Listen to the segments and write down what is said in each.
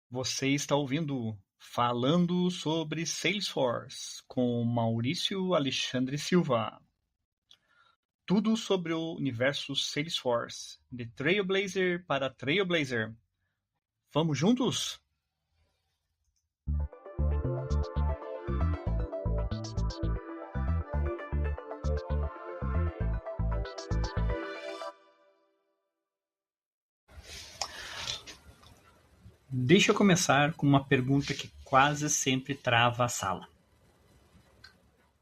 Você está ouvindo Falando sobre Salesforce com Maurício Alexandre Silva. Tudo sobre o universo Salesforce, de Trailblazer para Trailblazer. Vamos juntos? Deixa eu começar com uma pergunta que quase sempre trava a sala.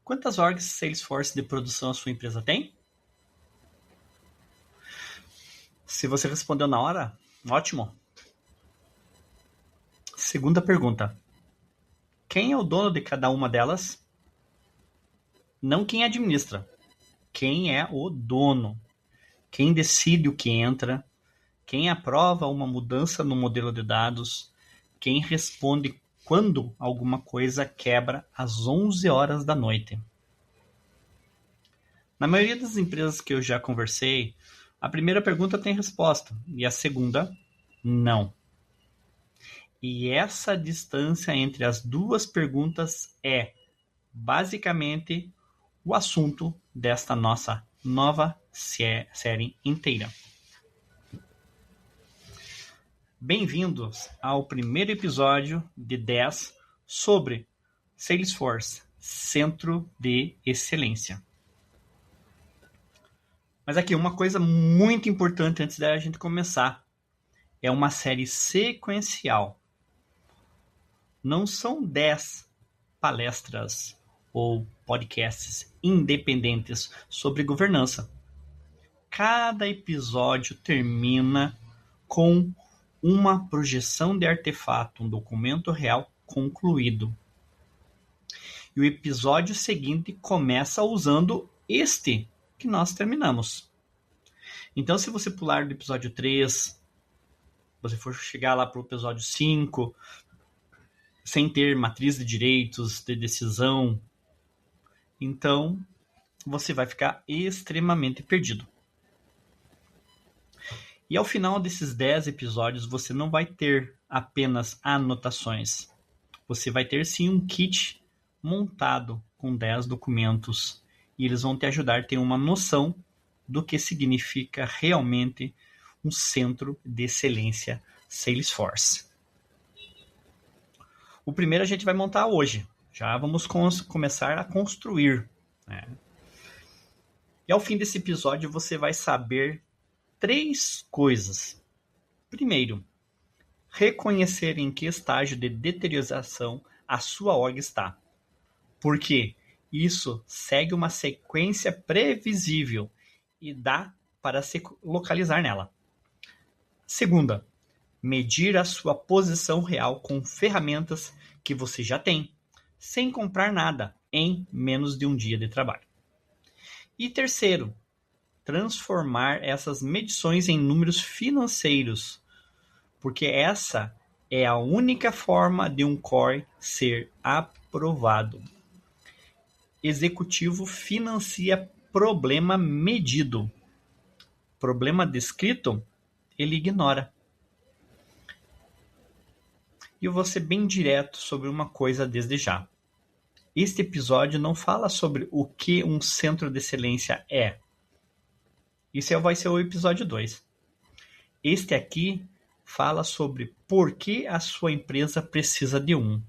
Quantas orgs Salesforce de produção a sua empresa tem? Se você respondeu na hora, ótimo. Segunda pergunta. Quem é o dono de cada uma delas? Não quem administra. Quem é o dono? Quem decide o que entra? Quem aprova uma mudança no modelo de dados? Quem responde quando alguma coisa quebra às 11 horas da noite? Na maioria das empresas que eu já conversei, a primeira pergunta tem resposta e a segunda, não. E essa distância entre as duas perguntas é, basicamente, o assunto desta nossa nova série inteira. Bem-vindos ao primeiro episódio de 10 sobre Salesforce, Centro de Excelência. Mas aqui, uma coisa muito importante antes da gente começar. É uma série sequencial. Não são 10 palestras ou podcasts independentes sobre governança. Cada episódio termina com uma projeção de artefato, um documento real concluído. E o episódio seguinte começa usando este que nós terminamos. Então, se você pular do episódio 3, você for chegar lá para o episódio 5, sem ter matriz de direitos, de decisão, então você vai ficar extremamente perdido. E ao final desses 10 episódios, você não vai ter apenas anotações. Você vai ter sim um kit montado com 10 documentos. E eles vão te ajudar a ter uma noção do que significa realmente um centro de excelência Salesforce. O primeiro a gente vai montar hoje. Já vamos começar a construir. Né? E ao fim desse episódio, você vai saber 3 coisas. Primeiro, reconhecer em que estágio de deterioração a sua org está. Porque isso segue uma sequência previsível e dá para se localizar nela. Segunda, medir a sua posição real com ferramentas que você já tem, sem comprar nada, em menos de um dia de trabalho. E terceiro, transformar essas medições em números financeiros, porque essa é a única forma de um core ser aprovado. Executivo financia problema medido. Problema descrito, ele ignora. E eu vou ser bem direto sobre uma coisa desde já. Este episódio não fala sobre o que um centro de excelência é. Isso vai ser o episódio 2. Este aqui fala sobre por que a sua empresa precisa de um.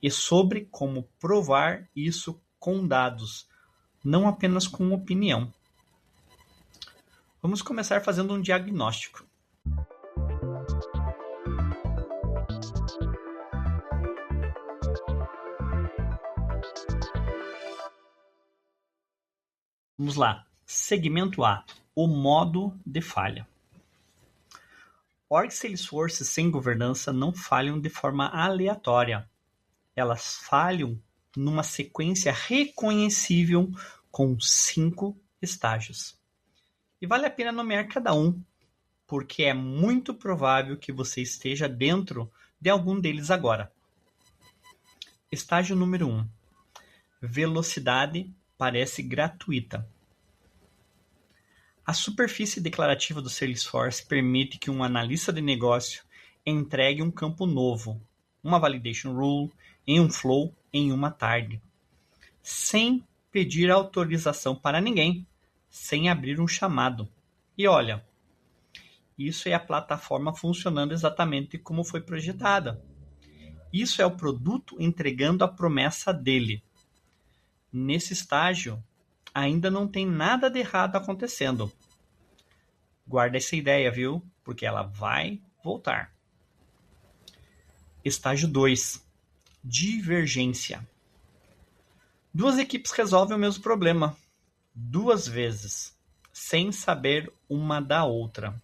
E sobre como provar isso com dados, não apenas com opinião. Vamos começar fazendo um diagnóstico. Vamos lá. Segmento A. O modo de falha. Org Salesforce sem governança não falham de forma aleatória. Elas falham numa sequência reconhecível com 5 estágios. E vale a pena nomear cada um, porque é muito provável que você esteja dentro de algum deles agora. Estágio número 1. Velocidade parece gratuita. A superfície declarativa do Salesforce permite que um analista de negócio entregue um campo novo, uma validation rule, em um flow em uma tarde, sem pedir autorização para ninguém, sem abrir um chamado. E olha, isso é a plataforma funcionando exatamente como foi projetada. Isso é o produto entregando a promessa dele. Nesse estágio, ainda não tem nada de errado acontecendo. Guarda essa ideia, viu? Porque ela vai voltar. Estágio 2. Divergência. Duas equipes resolvem o mesmo problema, 2 vezes, sem saber uma da outra.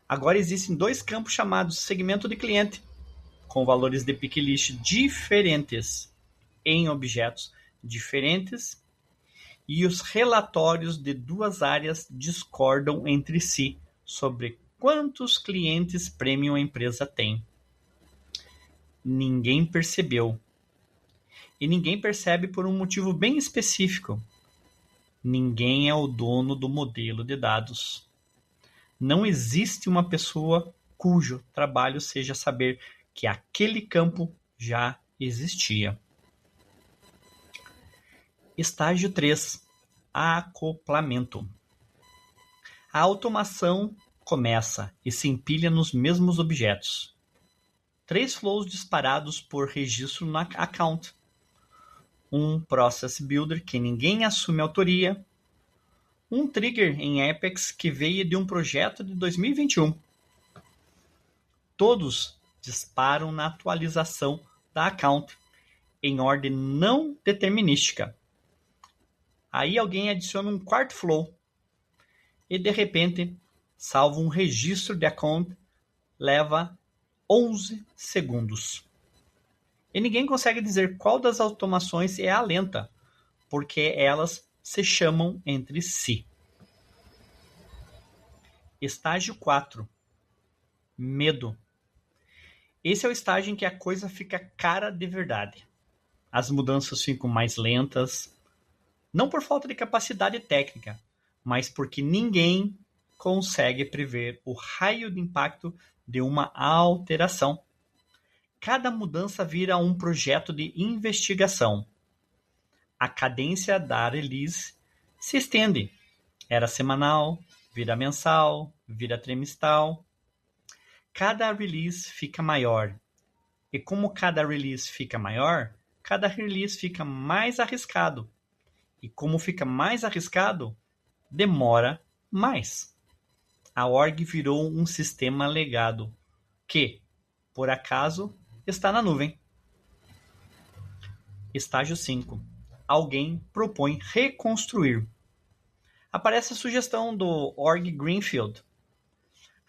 Agora existem 2 campos chamados segmento de cliente, com valores de pick list diferentes em objetos diferentes, e os relatórios de 2 áreas discordam entre si sobre quantos clientes premium a empresa tem. Ninguém percebeu. E ninguém percebe por um motivo bem específico. Ninguém é o dono do modelo de dados. Não existe uma pessoa cujo trabalho seja saber que aquele campo já existia. Estágio 3. Acoplamento. A automação começa e se empilha nos mesmos objetos. 3 flows disparados por registro na account. Um Process Builder que ninguém assume autoria. Um trigger em Apex que veio de um projeto de 2021. Todos disparam na atualização da account em ordem não determinística. Aí alguém adiciona um quarto flow e de repente salva um registro de account, leva 11 segundos. E ninguém consegue dizer qual das automações é a lenta, porque elas se chamam entre si. Estágio 4. Medo. Esse é o estágio em que a coisa fica cara de verdade. As mudanças ficam mais lentas, não por falta de capacidade técnica, mas porque ninguém consegue prever o raio de impacto de uma alteração. Cada mudança vira um projeto de investigação. A cadência da release se estende. Era semanal, vira mensal, vira trimestral. Cada release fica maior. E como cada release fica maior, cada release fica mais arriscado. E como fica mais arriscado, demora mais. A org virou um sistema legado que, por acaso, está na nuvem. Estágio 5. Alguém propõe reconstruir. Aparece a sugestão do org Greenfield.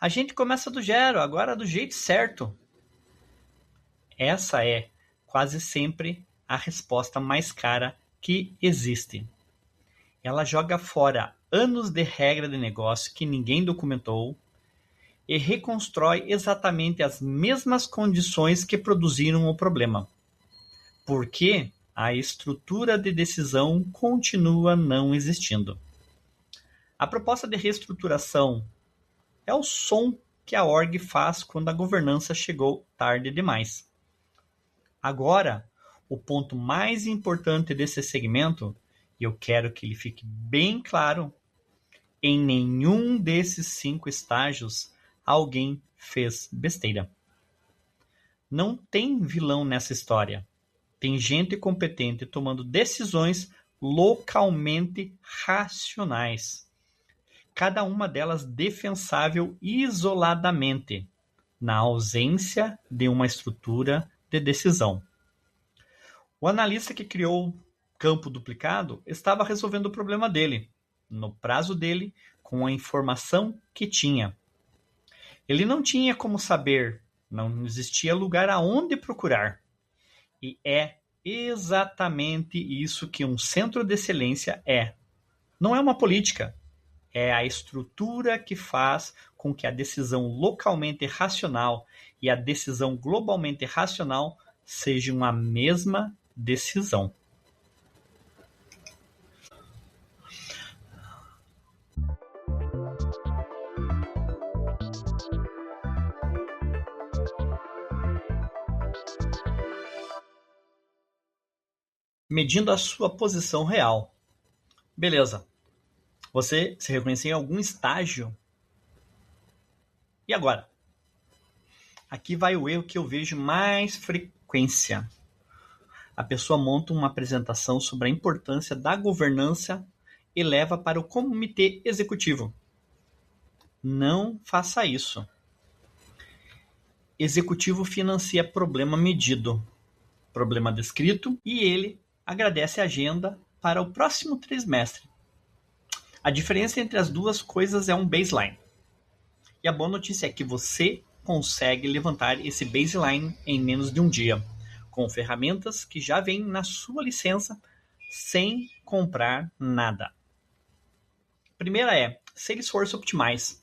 A gente começa do zero, agora do jeito certo. Essa é, quase sempre, a resposta mais cara que existe. Ela joga fora anos de regra de negócio que ninguém documentou e reconstrói exatamente as mesmas condições que produziram o problema. Porque a estrutura de decisão continua não existindo. A proposta de reestruturação é o som que a org faz quando a governança chegou tarde demais. Agora, o ponto mais importante desse segmento, e eu quero que ele fique bem claro, em nenhum desses 5 estágios alguém fez besteira. Não tem vilão nessa história. Tem gente competente tomando decisões localmente racionais. Cada uma delas defensável isoladamente, na ausência de uma estrutura de decisão. O analista que criou o campo duplicado estava resolvendo o problema dele, no prazo dele, com a informação que tinha. Ele não tinha como saber, não existia lugar aonde procurar. E é exatamente isso que um centro de excelência é. Não é uma política, é a estrutura que faz com que a decisão localmente racional e a decisão globalmente racional sejam a mesma decisão. medindo a sua posição real. Beleza. Você se reconheceu em algum estágio? E agora? Aqui vai o erro que eu vejo mais frequência. A pessoa monta uma apresentação sobre a importância da governança e leva para o comitê executivo. Não faça isso. Executivo financia problema medido, problema descrito, e ele agradece a agenda para o próximo trimestre. A diferença entre as duas coisas é um baseline. E a boa notícia é que você consegue levantar esse baseline em menos de um dia, com ferramentas que já vêm na sua licença sem comprar nada. Primeira é Salesforce Optimize.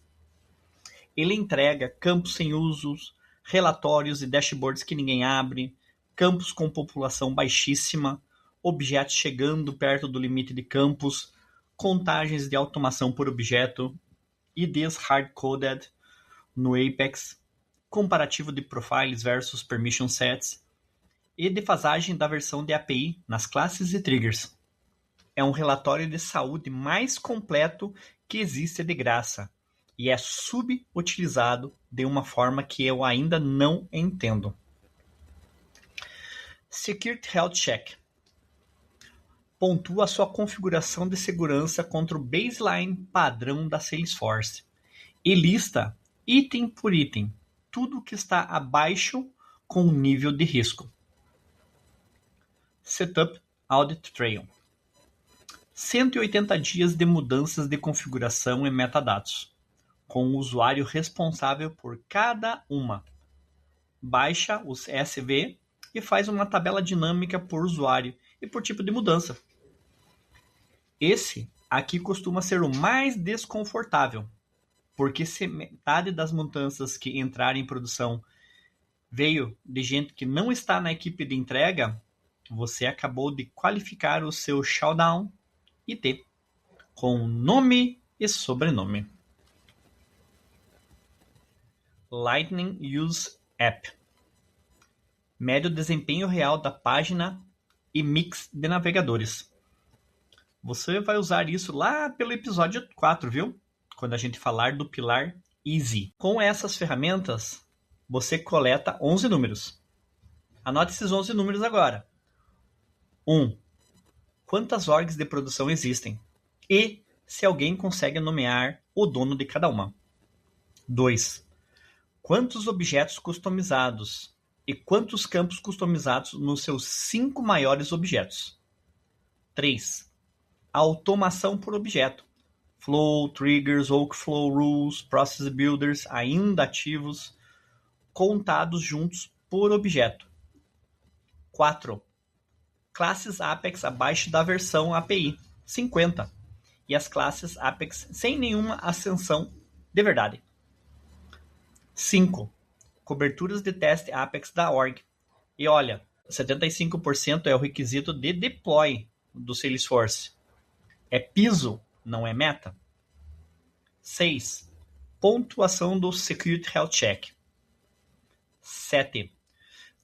Ele entrega campos sem usos, relatórios e dashboards que ninguém abre, campos com população baixíssima, objetos chegando perto do limite de campos, contagens de automação por objeto, IDs hard-coded no Apex, comparativo de profiles versus permission sets e defasagem da versão de API nas classes e triggers. É um relatório de saúde mais completo que existe de graça e é subutilizado de uma forma que eu ainda não entendo. Security Health Check pontua a sua configuração de segurança contra o baseline padrão da Salesforce e lista, item por item, tudo que está abaixo com o nível de risco. Setup Audit Trail 180 dias de mudanças de configuração e metadados, com o usuário responsável por cada uma. Baixa os SV e faz uma tabela dinâmica por usuário e por tipo de mudança. Esse aqui costuma ser o mais desconfortável, porque se metade das mudanças que entraram em produção veio de gente que não está na equipe de entrega, você acabou de qualificar o seu showdown IT com nome e sobrenome. Lightning Use App mede o desempenho real da página e mix de navegadores. Você vai usar isso lá pelo episódio 4, viu? Quando a gente falar do pilar Easy. Com essas ferramentas, você coleta 11 números. Anote esses 11 números agora. 1. Quantas orgs de produção existem? E se alguém consegue nomear o dono de cada uma. 2. Quantos objetos customizados e quantos campos customizados nos seus 5 maiores objetos. 3. Automação por objeto. Flow, triggers, workflow rules, process builders ainda ativos, contados juntos por objeto. 4. Classes Apex abaixo da versão API, 50. E as classes Apex sem nenhuma ascensão de verdade. 5. Coberturas de teste Apex da org. E olha, 75% é o requisito de deploy do Salesforce. É piso, não é meta. 6. Pontuação do Security Health Check. 7.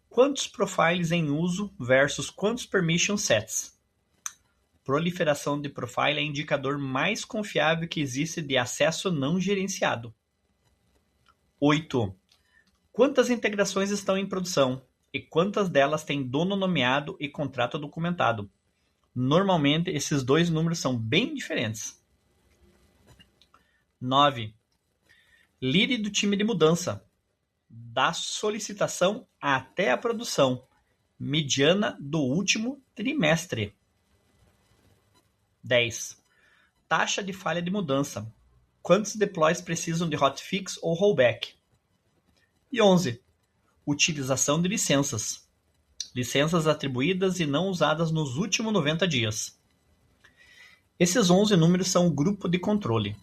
Quantos profiles em uso versus quantos permission sets? Proliferação de profile é indicador mais confiável que existe de acesso não gerenciado. 8. Quantas integrações estão em produção e quantas delas têm dono nomeado e contrato documentado? Normalmente, esses dois números são bem diferentes. 9. Lead do time de mudança. Da solicitação até a produção. Mediana do último trimestre. 10. Taxa de falha de mudança. Quantos deploys precisam de hotfix ou rollback? E 11. Utilização de licenças. Licenças atribuídas e não usadas nos últimos 90 dias. Esses 11 números são o grupo de controle.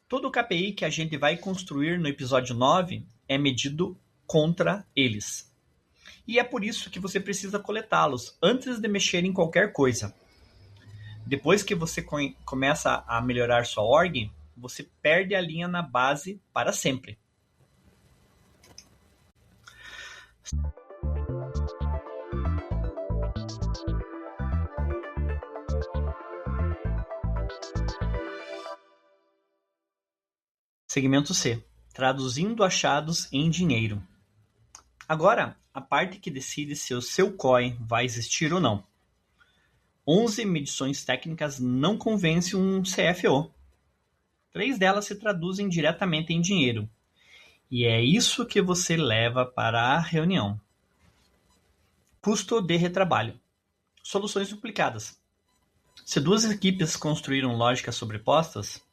Todo o KPI que a gente vai construir no episódio 9 é medido contra eles. E é por isso que você precisa coletá-los antes de mexer em qualquer coisa. Depois que você começa a melhorar sua org, você perde a linha na base para sempre. Segmento C. Traduzindo achados em dinheiro. Agora, a parte que decide se o seu COI vai existir ou não. 11 medições técnicas não convencem um CFO. 3 delas se traduzem diretamente em dinheiro. E é isso que você leva para a reunião. Custo de retrabalho. Soluções duplicadas. Se duas equipes construíram lógicas sobrepostas,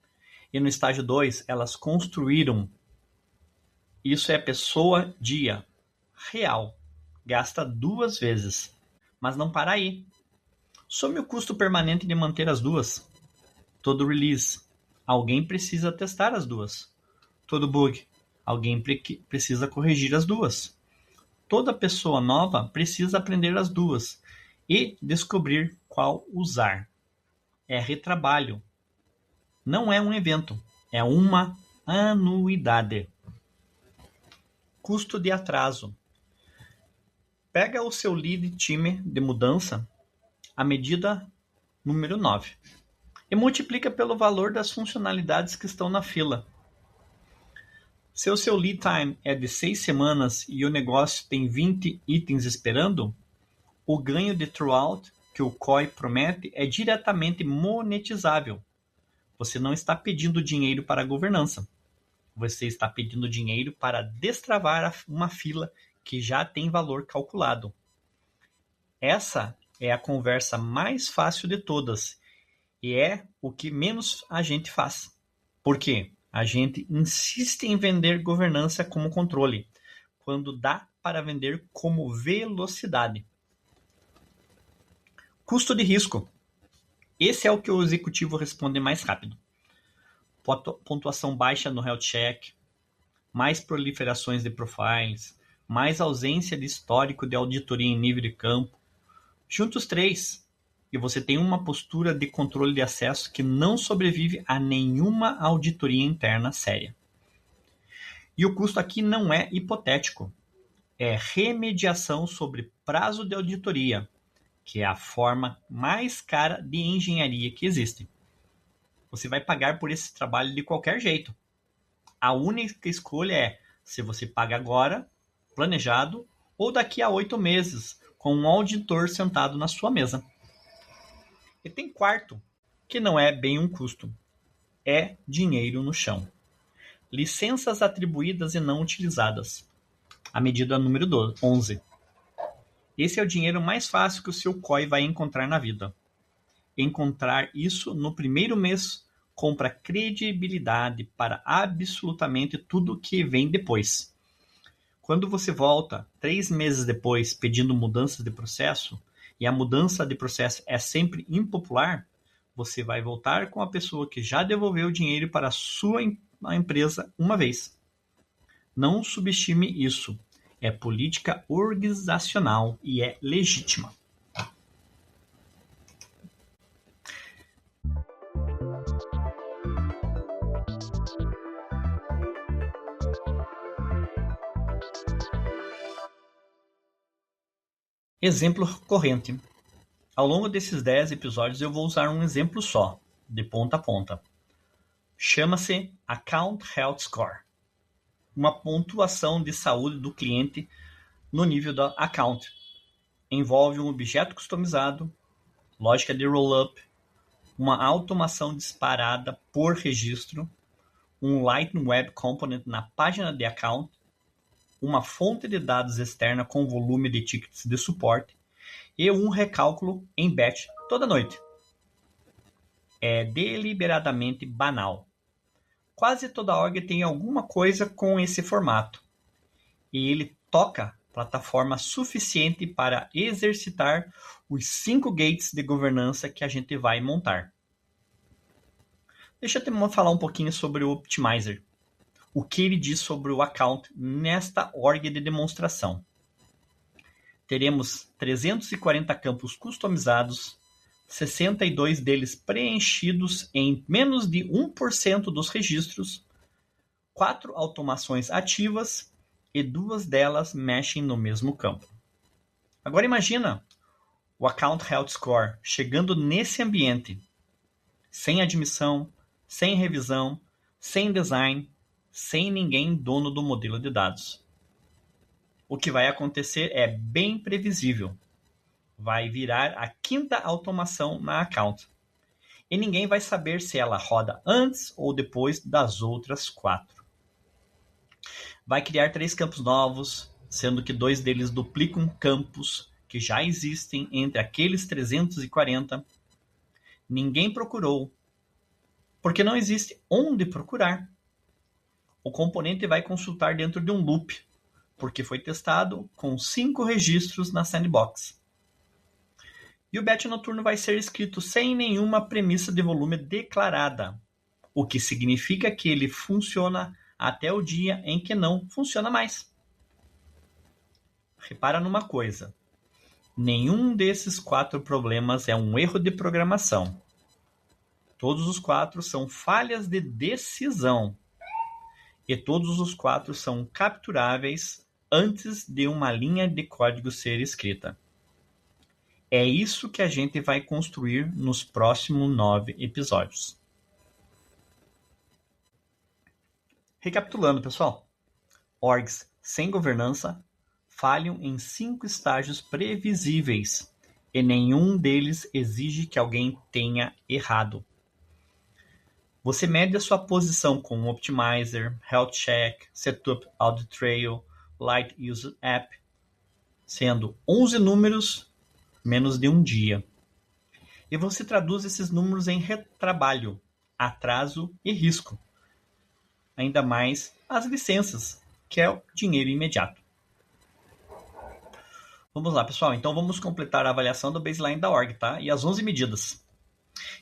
e no estágio 2 elas construíram, isso é pessoa dia, real, gasta 2 vezes. Mas não para aí. Some o custo permanente de manter as duas. Todo release, alguém precisa testar as duas. Todo bug, alguém precisa corrigir as duas. Toda pessoa nova precisa aprender as duas e descobrir qual usar. É retrabalho. Não é um evento, é uma anuidade. Custo de atraso. Pega o seu lead time de mudança, a medida número 9, e multiplica pelo valor das funcionalidades que estão na fila. Se o seu lead time é de 6 semanas e o negócio tem 20 itens esperando, o ganho de throughput que o COI promete é diretamente monetizável. Você não está pedindo dinheiro para a governança. Você está pedindo dinheiro para destravar uma fila que já tem valor calculado. Essa é a conversa mais fácil de todas e é o que menos a gente faz. Por quê? A gente insiste em vender governança como controle, quando dá para vender como velocidade. Custo de risco. Esse é o que o executivo responde mais rápido. Pontuação baixa no health check, mais proliferações de profiles, mais ausência de histórico de auditoria em nível de campo. Junta os 3 e você tem uma postura de controle de acesso que não sobrevive a nenhuma auditoria interna séria. E o custo aqui não é hipotético, é remediação sobre prazo de auditoria, que é a forma mais cara de engenharia que existe. Você vai pagar por esse trabalho de qualquer jeito. A única escolha é se você paga agora, planejado, ou daqui a 8 meses, com um auditor sentado na sua mesa. E tem quarto, que não é bem um custo. É dinheiro no chão. Licenças atribuídas e não utilizadas. A medida número 11. Esse é o dinheiro mais fácil que o seu COI vai encontrar na vida. Encontrar isso no primeiro mês compra credibilidade para absolutamente tudo que vem depois. Quando você volta 3 meses depois pedindo mudanças de processo, e a mudança de processo é sempre impopular, você vai voltar com a pessoa que já devolveu o dinheiro para a sua empresa uma vez. Não subestime isso. É política organizacional e é legítima. Exemplo corrente. Ao longo desses 10 episódios eu vou usar um exemplo só, de ponta a ponta. Chama-se Account Health Score. Uma pontuação de saúde do cliente no nível da account. Envolve um objeto customizado, lógica de roll-up, uma automação disparada por registro, um Lightning Web Component na página de account, uma fonte de dados externa com volume de tickets de suporte e um recálculo em batch toda noite. É deliberadamente banal. Quase toda org tem alguma coisa com esse formato. E ele toca plataforma suficiente para exercitar os 5 gates de governança que a gente vai montar. Deixa eu falar um pouquinho sobre o Optimizer. O que ele diz sobre o account nesta org de demonstração. Teremos 340 campos customizados, 62 deles preenchidos em menos de 1% dos registros, 4 automações ativas e 2 delas mexem no mesmo campo. Agora imagina o Account Health Score chegando nesse ambiente, sem admissão, sem revisão, sem design, sem ninguém dono do modelo de dados. O que vai acontecer é bem previsível. Vai virar a quinta automação na account. E ninguém vai saber se ela roda antes ou depois das outras 4. Vai criar 3 campos novos, sendo que 2 deles duplicam campos que já existem entre aqueles 340. Ninguém procurou, porque não existe onde procurar. O componente vai consultar dentro de um loop, porque foi testado com 5 registros na sandbox. E o batch noturno vai ser escrito sem nenhuma premissa de volume declarada, o que significa que ele funciona até o dia em que não funciona mais. Repara numa coisa: nenhum desses 4 problemas é um erro de programação. Todos os 4 são falhas de decisão. E todos os 4 são capturáveis antes de uma linha de código ser escrita. É isso que a gente vai construir nos próximos 9 episódios. Recapitulando, pessoal. Orgs sem governança falham em 5 estágios previsíveis e nenhum deles exige que alguém tenha errado. Você mede a sua posição com um Optimizer, Health Check, Setup Audit Trail, Light User App, sendo 11 números menos de um dia. E você traduz esses números em retrabalho, atraso e risco. Ainda mais as licenças, que é o dinheiro imediato. Vamos lá, pessoal. Então vamos completar a avaliação do baseline da org, tá? E as 11 medidas.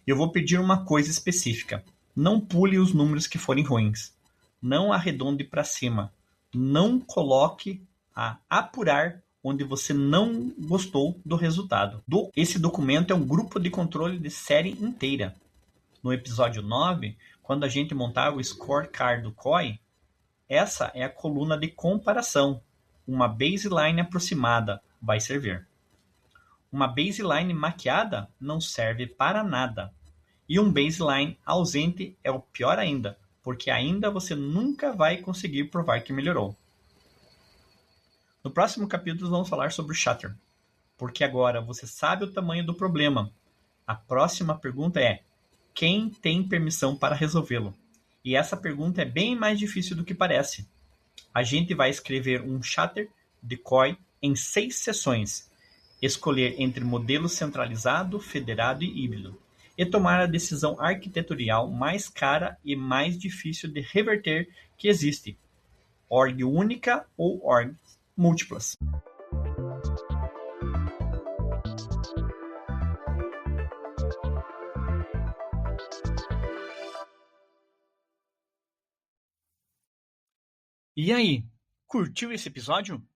Eu vou pedir uma coisa específica. Não pule os números que forem ruins. Não arredonde para cima. Não coloque a apurar onde você não gostou do resultado. Esse documento é um grupo de controle de série inteira. No episódio 9, quando a gente montar o scorecard do COI, essa é a coluna de comparação. Uma baseline aproximada vai servir. Uma baseline maquiada não serve para nada. E um baseline ausente é o pior ainda, porque ainda você nunca vai conseguir provar que melhorou. No próximo capítulo vamos falar sobre o Shatter, porque agora você sabe o tamanho do problema. A próxima pergunta é: quem tem permissão para resolvê-lo? E essa pergunta é bem mais difícil do que parece. A gente vai escrever um Shatter de COI em 6 sessões, escolher entre modelo centralizado, federado e híbrido, e tomar a decisão arquitetural mais cara e mais difícil de reverter que existe: org única ou org múltiplas. E aí, curtiu esse episódio?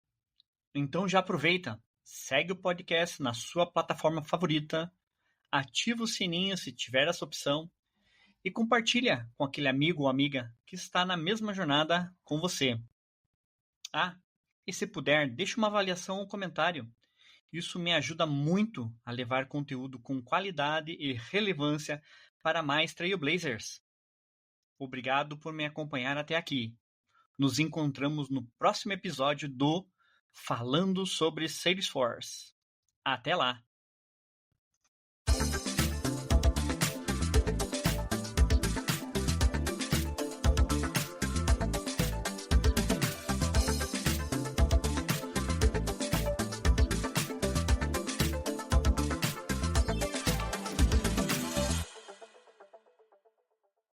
Então já aproveita, segue o podcast na sua plataforma favorita, ativa o sininho se tiver essa opção e compartilha com aquele amigo ou amiga que está na mesma jornada com você. E se puder, deixe uma avaliação ou comentário. Isso me ajuda muito a levar conteúdo com qualidade e relevância para mais Trailblazers. Obrigado por me acompanhar até aqui. Nos encontramos no próximo episódio do Falando sobre Salesforce. Até lá!